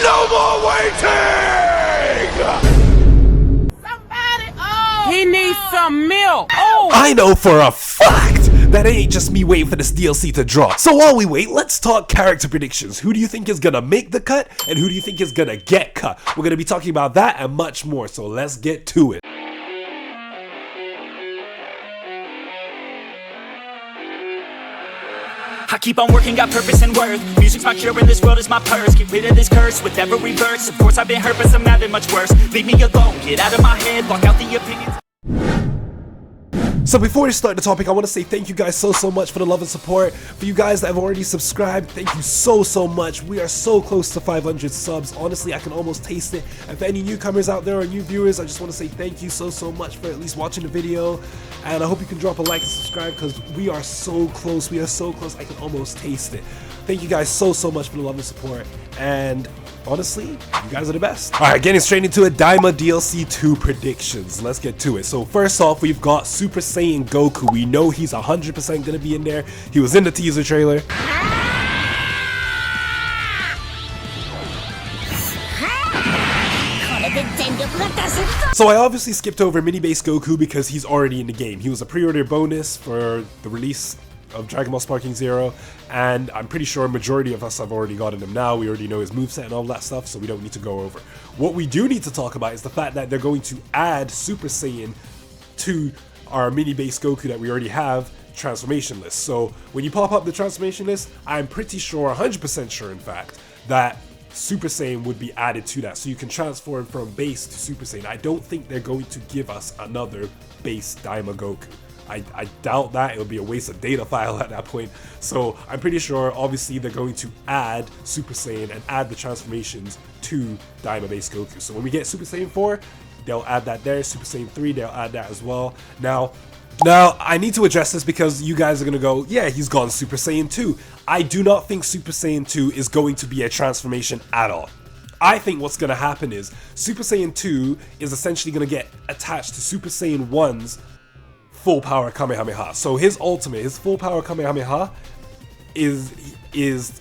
No more waiting! Somebody, he needs some milk. Oh! I know for a fact that it ain't just me waiting for this DLC to drop. So while we wait, let's talk character predictions. Who do you think is gonna make the cut, and who do you think is gonna get cut? We're gonna be talking about that and much more, so let's get to it. I keep on working, got purpose and worth. Music's my cure and this world is my purse. Get rid of this curse with every verse. Of course I've been hurt, but some have been much worse. Leave me alone, get out of my head, block out the opinions. So before we start the topic, I want to say thank you guys so much for the love and support. For you guys that have already subscribed, thank you so much. We are so close to 500 subs. Honestly, I can almost taste it. And for any newcomers out there or new viewers, I just want to say thank you so much for at least watching the video. And I hope you can drop a like and subscribe because we are so close. We are so close. I can almost taste it. Thank you guys so much for the love and support. And honestly, you guys are the best. Alright, getting straight into it, Daima DLC 2 predictions. Let's get to it. So first off, we've got Super Saiyan Goku. We know he's 100% gonna be in there. He was in the teaser trailer. So I obviously skipped over Mini Base Goku because he's already in the game. He was a pre-order bonus for the release of Dragon Ball Sparking Zero, and I'm pretty sure a majority of us have already gotten him now. We already know his moveset and all that stuff, so we don't need to go over. What we do need to talk about is the fact that they're going to add Super Saiyan to our Mini Base Goku that we already have transformation list. So when you pop up the transformation list, I'm pretty sure, 100% sure in fact, that Super Saiyan would be added to that, so you can transform from base to Super Saiyan. I don't think they're going to give us another base Daima Goku. I doubt that. It'll be a waste of data file at that point. So I'm pretty sure obviously they're going to add Super Saiyan and add the transformations to Daima base Goku. So when we get Super Saiyan 4, they'll add that there. Super Saiyan 3, they'll add that as well. Now I need to address this because you guys are gonna go, yeah, he's gone Super Saiyan 2. I do not think Super Saiyan 2 is going to be a transformation at all. I think what's gonna happen is Super Saiyan 2 is essentially gonna get attached to Super Saiyan 1's full power Kamehameha. So his ultimate, his full power Kamehameha is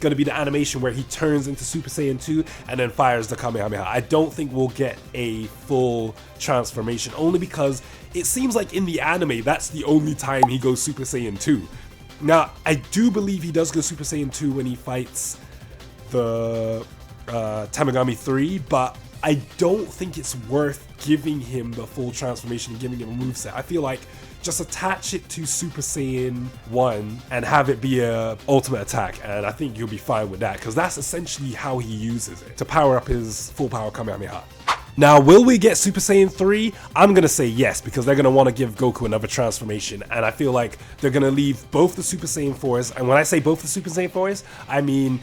gonna be the animation where he turns into Super Saiyan 2 and then fires the Kamehameha. I don't think we'll get a full transformation, only because it seems like in the anime that's the only time he goes Super Saiyan 2. Now I do believe he does go Super Saiyan 2 when he fights the Tamagami 3, but I don't think it's worth giving him the full transformation and giving him a moveset. I feel like just attach it to Super Saiyan 1 and have it be a ultimate attack, and I think you'll be fine with that, because that's essentially how he uses it, to power up his full power Kamehameha. Now, will we get Super Saiyan 3? I'm gonna say yes, because they're gonna want to give Goku another transformation, and I feel like they're gonna leave both the Super Saiyan 4s, and when I say both the Super Saiyan 4s, I mean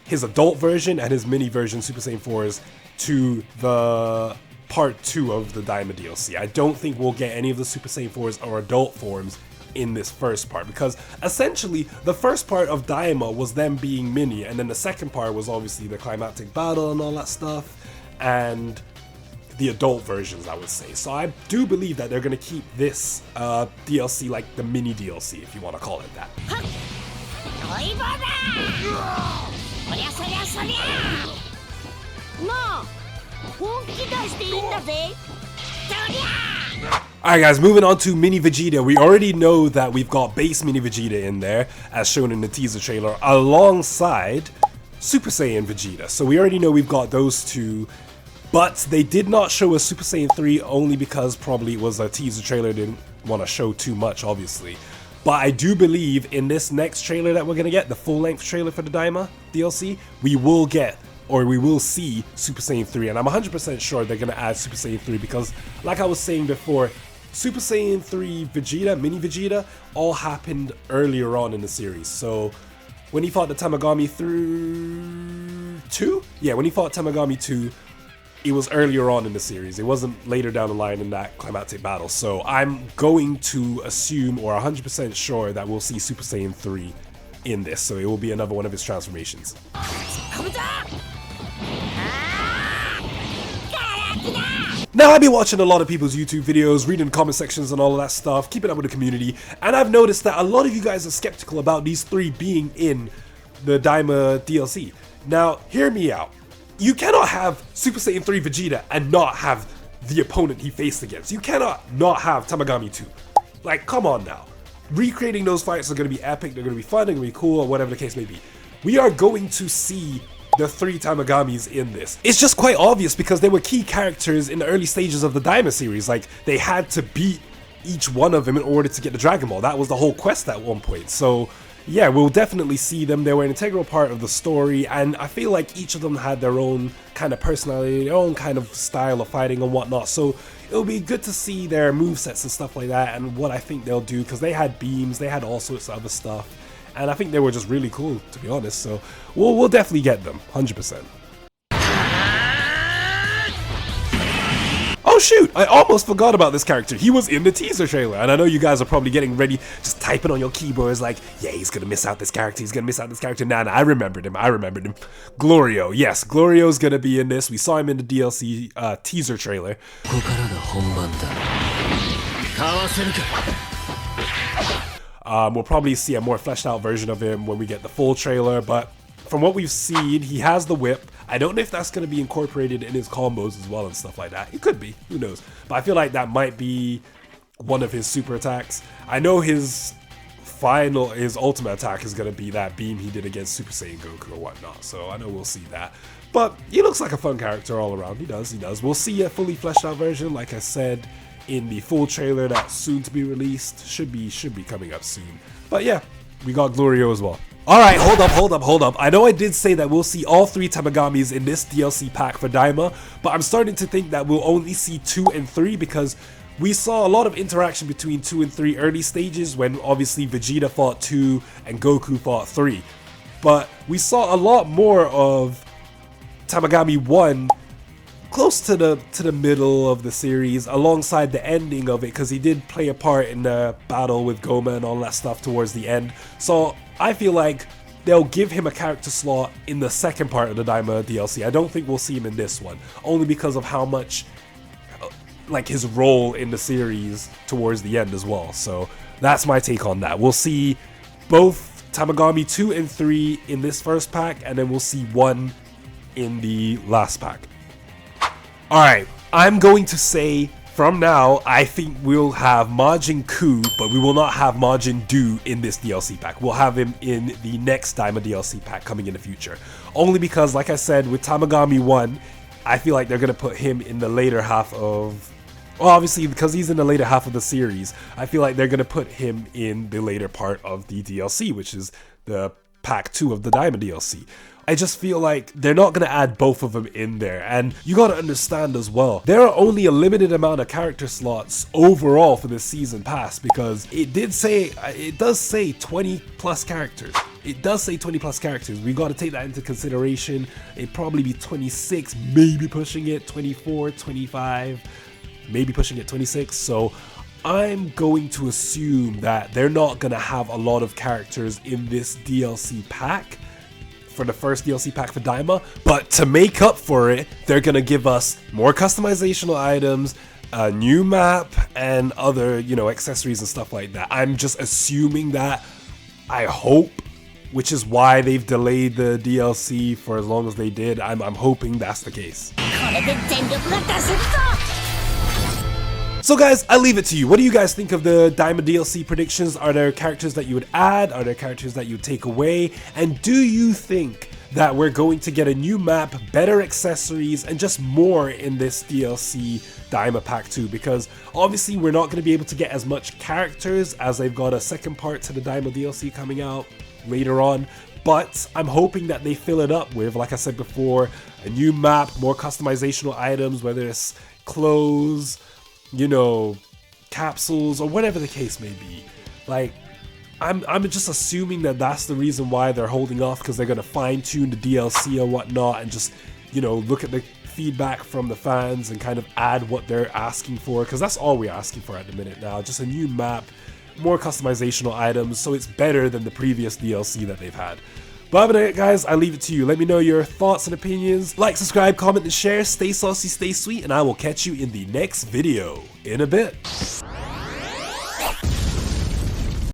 his adult version and his mini version Super Saiyan 4s to the part 2 of the Daima DLC. I don't think we'll get any of the Super Saiyan 4s or adult forms in this first part, because essentially the first part of Daima was them being mini, and then the second part was obviously the climactic battle and all that stuff, and the adult versions, I would say. So I do believe that they're going to keep this DLC like the mini DLC, if you want to call it that. Alright guys, moving on to Mini Vegeta. We already know that we've got base Mini Vegeta in there, as shown in the teaser trailer, alongside Super Saiyan Vegeta. So we already know we've got those two, but they did not show us Super Saiyan 3 only because probably it was a teaser trailer, didn't want to show too much obviously. But I do believe in this next trailer that we're going to get, the full-length trailer for the Daima DLC, we will get, or we will see Super Saiyan 3, and I'm 100% sure they're going to add Super Saiyan 3 because, like I was saying before, Super Saiyan 3 Vegeta, Mini Vegeta, all happened earlier on in the series. So when he fought the Tamagami through 2? Yeah, when he fought Tamagami 2, it was earlier on in the series. It wasn't later down the line in that climactic battle. So I'm going to assume, or 100% sure, that we'll see Super Saiyan 3 in this. So it will be another one of his transformations. Now, I've been watching a lot of people's YouTube videos, reading the comment sections and all of that stuff, keeping up with the community, and I've noticed that a lot of you guys are skeptical about these three being in the Daima DLC. Now, hear me out. you cannot have Super Saiyan 3 Vegeta and not have the opponent he faced against. You cannot not have Tamagami 2. Like, come on now. Recreating those fights are going to be epic, they're going to be fun, they're going to be cool, or whatever the case may be. We are going to see the 3 Tamagamis in this. It's just quite obvious because they were key characters in the early stages of the Daima series. Like, they had to beat each one of them in order to get the Dragon Ball. That was the whole quest at one point. So yeah, we'll definitely see them. They were an integral part of the story, and I feel like each of them had their own kind of personality, their own kind of style of fighting and whatnot. So it'll be good to see their movesets and stuff like that, and what I think they'll do, because they had beams, they had all sorts of other stuff, and I think they were just really cool, to be honest. So we'll definitely get them, 100%. Oh shoot, I almost forgot about this character. He was in the teaser trailer, and I know you guys are probably getting ready, just typing on your keyboards like, yeah, he's gonna miss out this character, he's gonna miss out this character. Nah, I remembered him. Glorio, yes, Glorio's gonna be in this. We saw him in the DLC teaser trailer. We'll probably see a more fleshed out version of him when we get the full trailer, but from what we've seen, he has the whip. I don't know if that's going to be incorporated in his combos as well and stuff like that. It could be, who knows. But I feel like that might be one of his super attacks. I know his ultimate attack is going to be that beam he did against Super Saiyan Goku or whatnot. So I know we'll see that. But he looks like a fun character all around. He does. We'll see a fully fleshed out version, like I said, in the full trailer that's soon to be released. Should be coming up soon. But yeah, we got Glorio as well. Alright, hold up. I know I did say that we'll see all 3 Tamagamis in this DLC pack for Daima, but I'm starting to think that we'll only see 2 and 3 because we saw a lot of interaction between 2 and 3 early stages when obviously Vegeta fought 2 and Goku fought 3. But we saw a lot more of Tamagami 1 close to the middle of the series, alongside the ending of it, because he did play a part in the battle with Goma and all that stuff towards the end. So I feel like they'll give him a character slot in the second part of the Daima DLC. I don't think we'll see him in this one, only because of how much like his role in the series towards the end as well. So that's my take on that. We'll see both Tamagami 2 and 3 in this first pack, and then we'll see 1 in the last pack. Alright, I'm going to say from now, I think we'll have Majin Kuu, but we will not have Majin Doo in this DLC pack. We'll have him in the next Daima DLC pack coming in the future. Only because, like I said, with Tamagami 1, I feel like they're going to put him in the later half of... Well, obviously, because he's in the later half of the series, I feel like they're going to put him in the later part of the DLC, which is the pack 2 of the Daima DLC. I just feel like they're not going to add both of them in there, and you got to understand as well, there are only a limited amount of character slots overall for this season pass, because it does say 20 plus characters. It does say 20 plus characters. We got to take that into consideration. It'd probably be 26, maybe pushing it 24, 25, maybe pushing it 26. So I'm going to assume that they're not going to have a lot of characters in this DLC pack for the first DLC pack for Daima, but to make up for it, they're gonna give us more customizational items, a new map, and other, accessories and stuff like that. I'm just assuming that, I hope, which is why they've delayed the DLC for as long as they did. I'm hoping that's the case. So guys, I leave it to you. What do you guys think of the Daima DLC predictions? Are there characters that you would add? Are there characters that you would take away? And do you think that we're going to get a new map, better accessories, and just more in this DLC Daima Pack 2? Because obviously we're not going to be able to get as much characters as they've got a second part to the Daima DLC coming out later on. But I'm hoping that they fill it up with, like I said before, a new map, more customizational items, whether it's clothes, capsules, or whatever the case may be. Like, I'm just assuming that that's the reason why they're holding off, because they're going to fine-tune the DLC and whatnot, and just, look at the feedback from the fans and kind of add what they're asking for, because that's all we're asking for at the minute now. Just a new map, more customizational items, so it's better than the previous DLC that they've had. But other than that, guys, I leave it to you. Let me know your thoughts and opinions. Like, subscribe, comment, and share. Stay saucy, stay sweet, and I will catch you in the next video in a bit.